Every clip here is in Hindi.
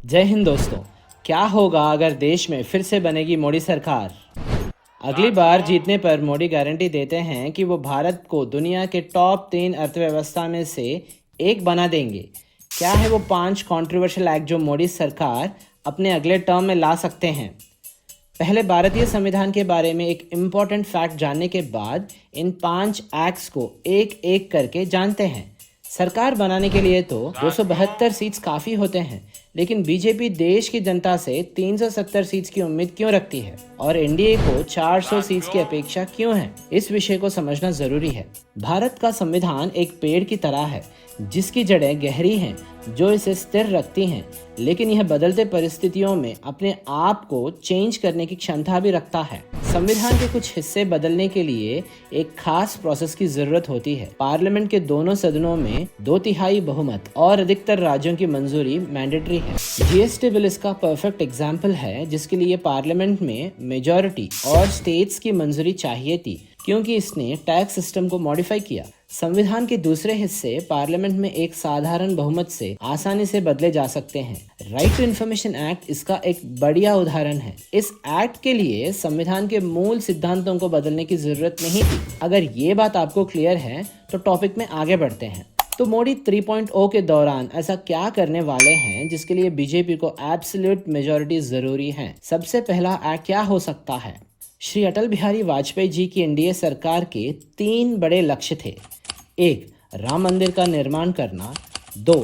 जय हिंद दोस्तों। क्या होगा अगर देश में फिर से बनेगी मोदी सरकार? अगली बार जीतने पर मोदी गारंटी देते हैं कि वो भारत को दुनिया के टॉप 3 अर्थव्यवस्था में से एक बना देंगे। क्या है वो 5 कंट्रोवर्शियल एक्ट जो मोदी सरकार अपने अगले टर्म में ला सकते हैं? पहले भारतीय संविधान के बारे में एक इम्पॉर्टेंट फैक्ट जानने के बाद इन 5 एक्ट्स को एक एक करके जानते हैं। सरकार बनाने के लिए तो 272 सीट्स काफ़ी होते हैं, लेकिन बीजेपी देश की जनता से 370 सीट्स की उम्मीद क्यों रखती है और एनडीए को 400 सीट्स की अपेक्षा क्यों है? इस विषय को समझना जरूरी है। भारत का संविधान एक पेड़ की तरह है जिसकी जड़ें गहरी हैं, जो इसे स्थिर रखती हैं, लेकिन यह बदलते परिस्थितियों में अपने आप को चेंज करने की क्षमता भी रखता है। संविधान के कुछ हिस्से बदलने के लिए एक खास प्रोसेस की जरूरत होती है। पार्लियामेंट के दोनों सदनों में 2/3 बहुमत और अधिकतर राज्यों की मंजूरी मैंडेटरी है। जीएसटी बिल इसका परफेक्ट एग्जाम्पल है, जिसके लिए पार्लियामेंट में मेजॉरिटी और स्टेट्स की मंजूरी चाहिए थी, क्योंकि इसने टैक्स सिस्टम को मॉडिफाई किया। संविधान के दूसरे हिस्से पार्लियामेंट में एक साधारण बहुमत से आसानी से बदले जा सकते हैं। राइट टू इन्फॉर्मेशन एक्ट इसका एक बढ़िया उदाहरण है। इस एक्ट के लिए संविधान के मूल सिद्धांतों को बदलने की जरूरत नहीं थी। अगर ये बात आपको क्लियर है तो टॉपिक में आगे बढ़ते हैं। तो मोदी 3.0 के दौरान ऐसा क्या करने वाले हैं जिसके लिए बीजेपी को एब्सोल्यूट मेजॉरिटी जरूरी है? सबसे पहला एक्ट क्या हो सकता है? श्री अटल बिहारी वाजपेयी जी की एनडीए सरकार के 3 बड़े लक्ष्य थे। 1. राम मंदिर का निर्माण करना, 2.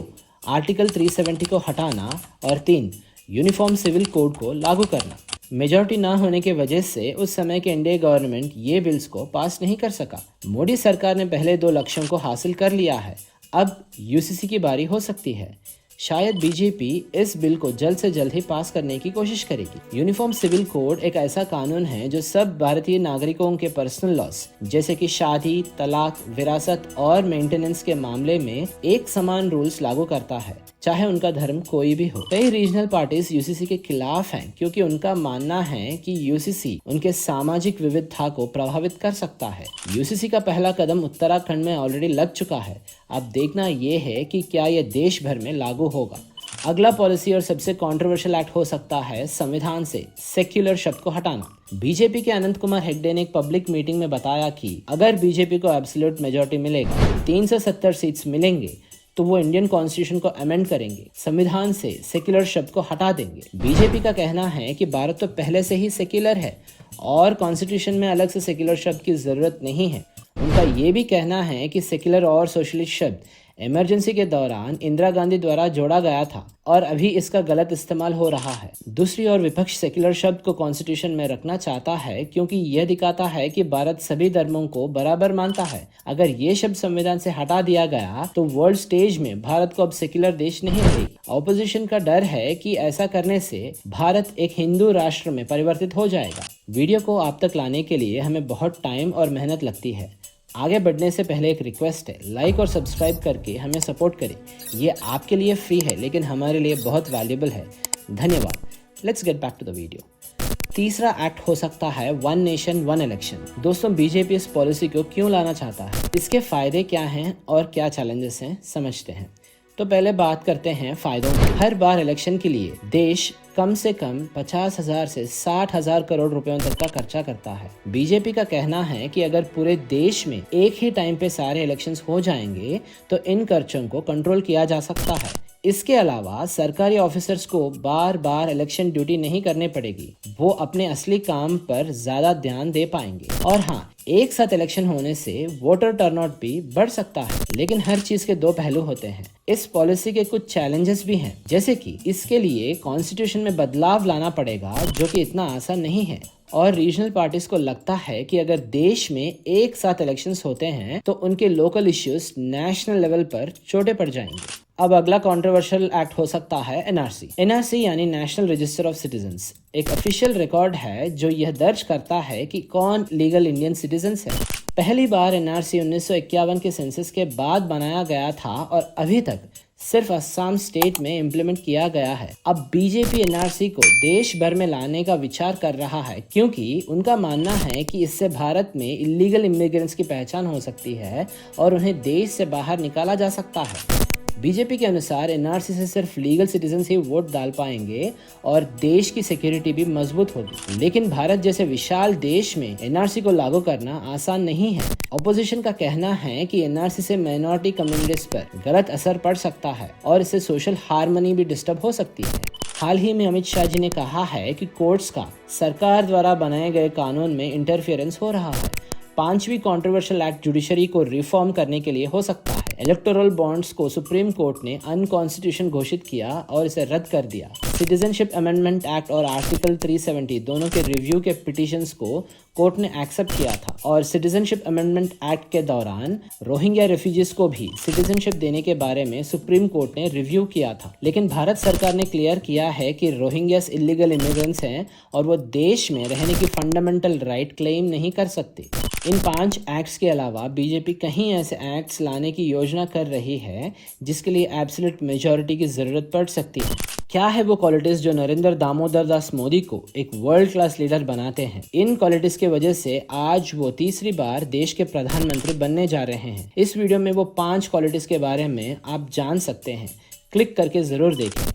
आर्टिकल 370 को हटाना और 3. यूनिफॉर्म सिविल कोड को लागू करना। मेजॉरिटी ना होने की वजह से उस समय के एनडीए गवर्नमेंट ये बिल्स को पास नहीं कर सका। मोदी सरकार ने पहले 2 लक्ष्यों को हासिल कर लिया है। अब यूसीसी की बारी हो सकती है। शायद बीजेपी इस बिल को जल्द से जल्द ही पास करने की कोशिश करेगी। यूनिफॉर्म सिविल कोड एक ऐसा कानून है जो सब भारतीय नागरिकों के पर्सनल लॉस जैसे कि शादी, तलाक, विरासत और मेंटेनेंस के मामले में एक समान रूल्स लागू करता है, चाहे उनका धर्म कोई भी हो। कई रीजनल पार्टीज यूसीसी के खिलाफ हैं, क्योंकि उनका मानना है कि यूसीसी उनके सामाजिक विविधता को प्रभावित कर सकता है। यूसीसी का पहला कदम उत्तराखंड में ऑलरेडी लग चुका है। अब देखना यह है कि क्या यह देश भर में लागू होगा। अगला पॉलिसी और सबसे कंट्रोवर्शियल एक्ट हो सकता है संविधान से सेक्युलर शब्द को हटाना। बीजेपी के अनंत कुमार हेगड़े ने एक पब्लिक मीटिंग में बताया कि अगर बीजेपी को एब्सोल्यूट मेजॉरिटी मिलेगा, 370 सीट्स मिलेंगे, तो वो इंडियन कॉन्स्टिट्यूशन को अमेंड करेंगे, संविधान से सेक्युलर शब्द को हटा देंगे। बीजेपी का कहना है कि भारत तो पहले से ही सेक्युलर है और कॉन्स्टिट्यूशन में अलग से सेक्युलर शब्द की जरूरत नहीं है। उनका ये भी कहना है कि सेक्युलर और सोशलिस्ट शब्द इमरजेंसी के दौरान इंदिरा गांधी द्वारा जोड़ा गया था और अभी इसका गलत इस्तेमाल हो रहा है। दूसरी ओर विपक्ष सेक्युलर शब्द को कॉन्स्टिट्यूशन में रखना चाहता है, क्योंकि यह दिखाता है कि भारत सभी धर्मों को बराबर मानता है। अगर ये शब्द संविधान से हटा दिया गया तो वर्ल्ड स्टेज में भारत को अब सेक्युलर देश नहीं रहेगी। ऑपोजिशन का डर है कि ऐसा करने से भारत एक हिंदू राष्ट्र में परिवर्तित हो जाएगा। वीडियो को आप तक लाने के लिए हमें बहुत टाइम और मेहनत लगती है। आगे बढ़ने से पहले एक रिक्वेस्ट है, लाइक और सब्सक्राइब करके हमें सपोर्ट करें। ये आपके लिए फ्री है, लेकिन हमारे लिए बहुत वैल्यूएबल है। धन्यवाद। Let's get back to the video. तीसरा एक्ट हो सकता है वन नेशन वन इलेक्शन। दोस्तों, बीजेपी इस पॉलिसी को क्यों लाना चाहता है, इसके फायदे क्या हैं और क्या चैलेंजेस हैं, समझते हैं। तो पहले बात करते हैं फायदों की। हर बार इलेक्शन के लिए देश कम से कम 50,000 से 60,000 करोड़ रुपयों तक का खर्चा करता है। बीजेपी का कहना है कि अगर पूरे देश में एक ही टाइम पे सारे इलेक्शंस हो जाएंगे तो इन खर्चों को कंट्रोल किया जा सकता है। इसके अलावा सरकारी ऑफिसर्स को बार बार इलेक्शन ड्यूटी नहीं करनी पड़ेगी, वो अपने असली काम पर ज्यादा ध्यान दे पाएंगे। और हाँ, एक साथ इलेक्शन होने से वोटर टर्नआउट भी बढ़ सकता है, लेकिन हर चीज के 2 पहलू होते हैं। इस पॉलिसी के कुछ चैलेंजेस भी हैं, जैसे कि इसके लिए कॉन्स्टिट्यूशन में बदलाव लाना पड़ेगा, जो कि इतना आसान नहीं है। और रीजनल पार्टीज को लगता है कि अगर देश में एक साथ इलेक्शंस होते हैं तो उनके लोकल इश्यूज नेशनल लेवल पर चोटे पड़ जाएंगे। अब अगला कंट्रोवर्शियल एक्ट हो सकता है एनआरसी। एनआरसी यानी नेशनल रजिस्टर ऑफ सिटीजन्स एक ऑफिशियल रिकॉर्ड है जो यह दर्ज करता है कि कौन लीगल इंडियन सिटीजन्स है। पहली बार एनआरसी 1951 के सेंसस के बाद बनाया गया था और अभी तक सिर्फ असम स्टेट में इम्प्लीमेंट किया गया है। अब बीजेपी एनआरसी को देश भर में लाने का विचार कर रहा है, क्योंकि उनका मानना है कि इससे भारत में इलीगल इमिग्रेंट्स की पहचान हो सकती है और उन्हें देश से बाहर निकाला जा सकता है। बीजेपी के अनुसार एनआरसी से सिर्फ लीगल सिटीजन्स ही वोट डाल पाएंगे और देश की सिक्योरिटी भी मजबूत होगी। लेकिन भारत जैसे विशाल देश में एनआरसी को लागू करना आसान नहीं है। ऑपोजिशन का कहना है कि एनआरसी से माइनॉरिटी कम्युनिटीज पर गलत असर पड़ सकता है और इससे सोशल हार्मनी भी डिस्टर्ब हो सकती है। हाल ही में अमित शाह जी ने कहा है कि कोर्ट्स का सरकार द्वारा बनाए गए कानून में इंटरफेरेंस हो रहा है। 5वीं कंट्रोवर्शियल एक्ट जुडिशरी को रिफॉर्म करने के लिए हो सकता है। इलेक्टोरल बॉन्ड्स को सुप्रीम कोर्ट ने अनकॉन्स्टिट्यूशन घोषित किया और इसे रद्द कर दिया। सिटीजनशिप अमेंडमेंट एक्ट और आर्टिकल 370 दोनों के रिव्यू के पिटीशंस को कोर्ट ने एक्सेप्ट किया था और सिटीजनशिप अमेंडमेंट एक्ट के दौरान रोहिंग्या रेफ्यूजीज को भी सिटीजनशिप देने के बारे में सुप्रीम कोर्ट ने रिव्यू किया था। लेकिन भारत सरकार ने क्लियर किया है कि रोहिंग्यास इलीगल इमिग्रेंट्स हैं और वो देश में रहने की फंडामेंटल राइट क्लेम नहीं कर सकते। इन 5 एक्ट्स के अलावा बीजेपी कहीं ऐसे एक्ट्स लाने की योजना कर रही है जिसके लिए एब्सोल्यूट मेजॉरिटी की जरूरत पड़ सकती है। क्या है वो क्वालिटीज जो नरेंद्र दामोदर दास मोदी को एक वर्ल्ड क्लास लीडर बनाते हैं? इन क्वालिटीज के वजह से आज वो तीसरी बार देश के प्रधानमंत्री बनने जा रहे हैं। इस वीडियो में वो 5 क्वालिटीज के बारे में आप जान सकते हैं। क्लिक करके जरूर देखें।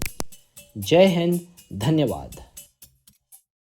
जय हिंद, धन्यवाद।